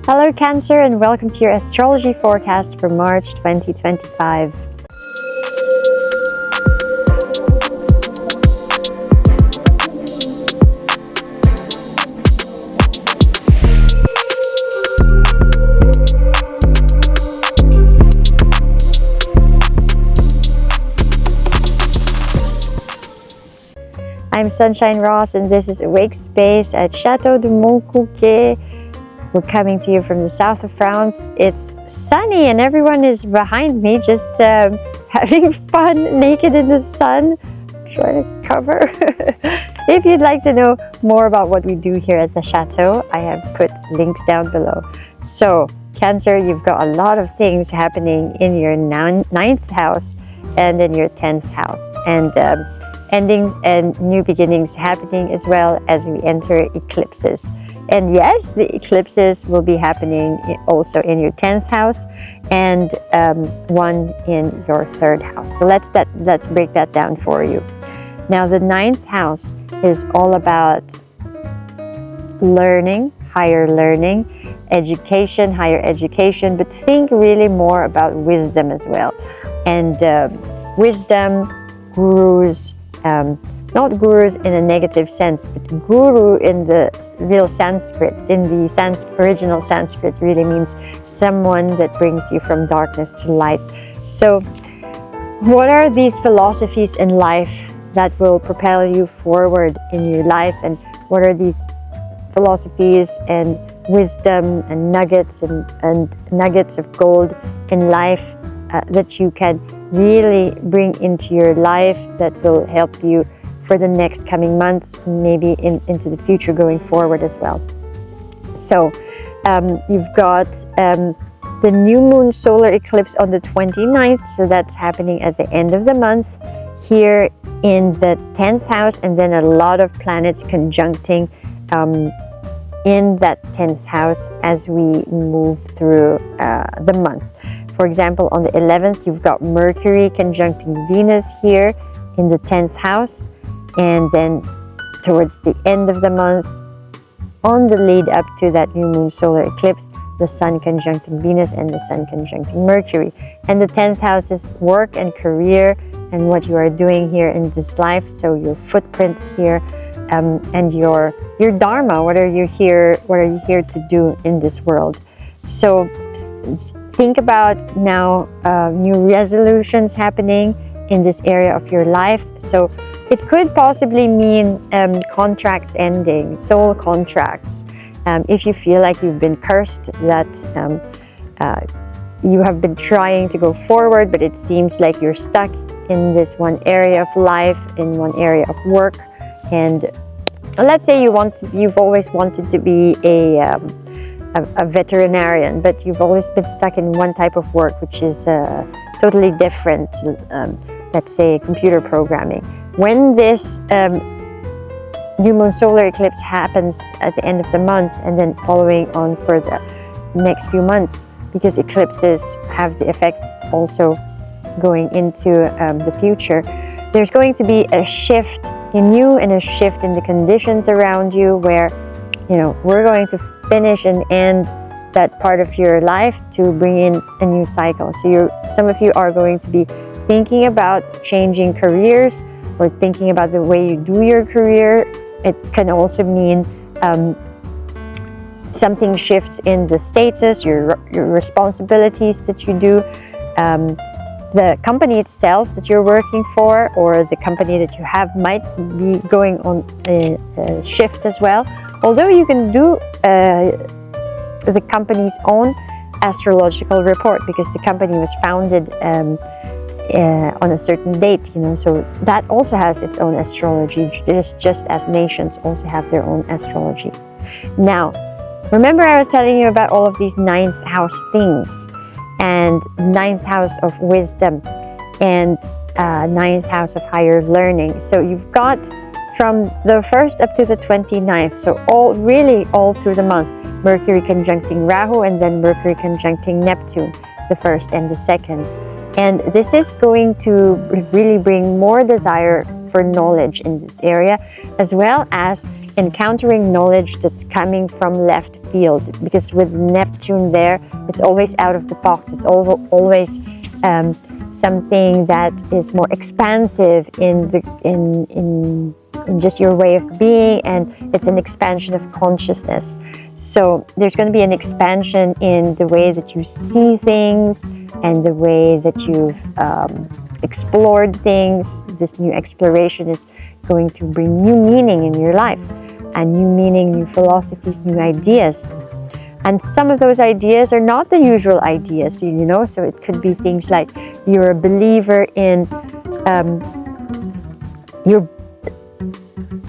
Hello Cancer, and welcome to your astrology forecast for March 2025. I'm Sunshine Ross, and this is Awake Space at Château de Montcuquet. We're coming to you from the south of France. It's sunny and everyone is behind me just having fun naked in the sun, trying to cover. If you'd like to know more about what we do here at the Chateau, I have put links down below. So, Cancer, you've got a lot of things happening in your ninth house and in your 10th house. And endings and new beginnings happening as well as we enter eclipses. And yes, the eclipses will be happening also in your 10th house and one in your 3rd house. So let's break that down for you. Now, the 9th house is all about learning, higher learning, education, higher education, but think really more about wisdom as well. And wisdom, gurus, not gurus in a negative sense, but guru in the real Sanskrit, in the original Sanskrit, really means someone that brings you from darkness to light. So what are these philosophies in life that will propel you forward in your life, and what are these philosophies and wisdom and nuggets and nuggets of gold in life that you can really bring into your life that will help you for the next coming months, maybe into the future going forward as well. So you've got the new moon solar eclipse on the 29th, so that's happening at the end of the month here in the 10th house, and then a lot of planets conjuncting in that 10th house as we move through the month. For example, on the 11th, you've got Mercury conjuncting Venus here in the 10th house. And then towards the end of the month, on the lead up to that new moon solar eclipse, the Sun conjuncting Venus and the Sun conjuncting Mercury. And the 10th house is work and career and what you are doing here in this life. So your footprints here and your dharma. What are you here to do in this world? So think about now new resolutions happening in this area of your life. So it could possibly mean contracts ending, soul contracts. If you feel like you've been cursed, that you have been trying to go forward, but it seems like you're stuck in this one area of life, in one area of work. And let's say you've always wanted to be a veterinarian, but you've always been stuck in one type of work, which is totally different. Let's say computer programming. When this new moon solar eclipse happens at the end of the month and then following on for the next few months, because eclipses have the effect also going into the future, there's going to be a shift in you and a shift in the conditions around you where, we're going to finish and end that part of your life to bring in a new cycle. So some of you are going to be thinking about changing careers or thinking about the way you do your career. It can also mean something shifts in the status, your responsibilities that you do, the company itself that you're working for, or the company that you have might be going on a shift as well. Although you can do the company's own astrological report because the company was founded on a certain date, so that also has its own astrology, just as nations also have their own astrology. Now, remember I was telling you about all of these 9th house things, and 9th house of wisdom, and 9th house of higher learning. So you've got from the 1st up to the 29th, so all through the month, Mercury conjuncting Rahu, and then Mercury conjuncting Neptune, the 1st and the 2nd. And this is going to really bring more desire for knowledge in this area, as well as encountering knowledge that's coming from left field, because with Neptune there, it's always out of the box. It's always something that is more expansive in just your way of being, and it's an expansion of consciousness. So there's going to be an expansion in the way that you see things and the way that you've explored things. This new exploration is going to bring new meaning in your life, and new meaning, new philosophies, new ideas. And some of those ideas are not the usual ideas, you know, so it could be things like you're a believer in,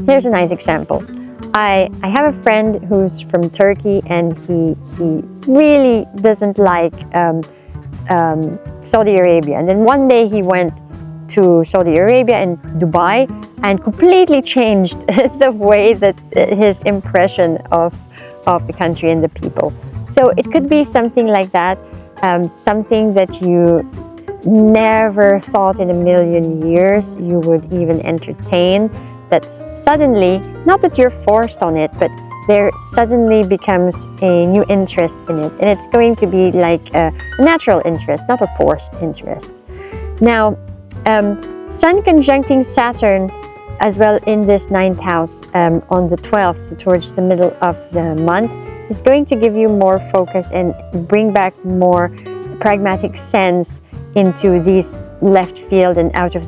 here's a nice example. I have a friend who's from Turkey, and he really doesn't like Saudi Arabia. And then one day he went to Saudi Arabia and Dubai and completely changed the way that his impression of the country and the people. So it could be something like that, something that you never thought in a million years you would even entertain, that suddenly, not that you're forced on it, but there suddenly becomes a new interest in it. And it's going to be like a natural interest, not a forced interest. Now, Sun conjuncting Saturn as well in this 9th house on the 12th, so towards the middle of the month, is going to give you more focus and bring back more pragmatic sense into these left field and out of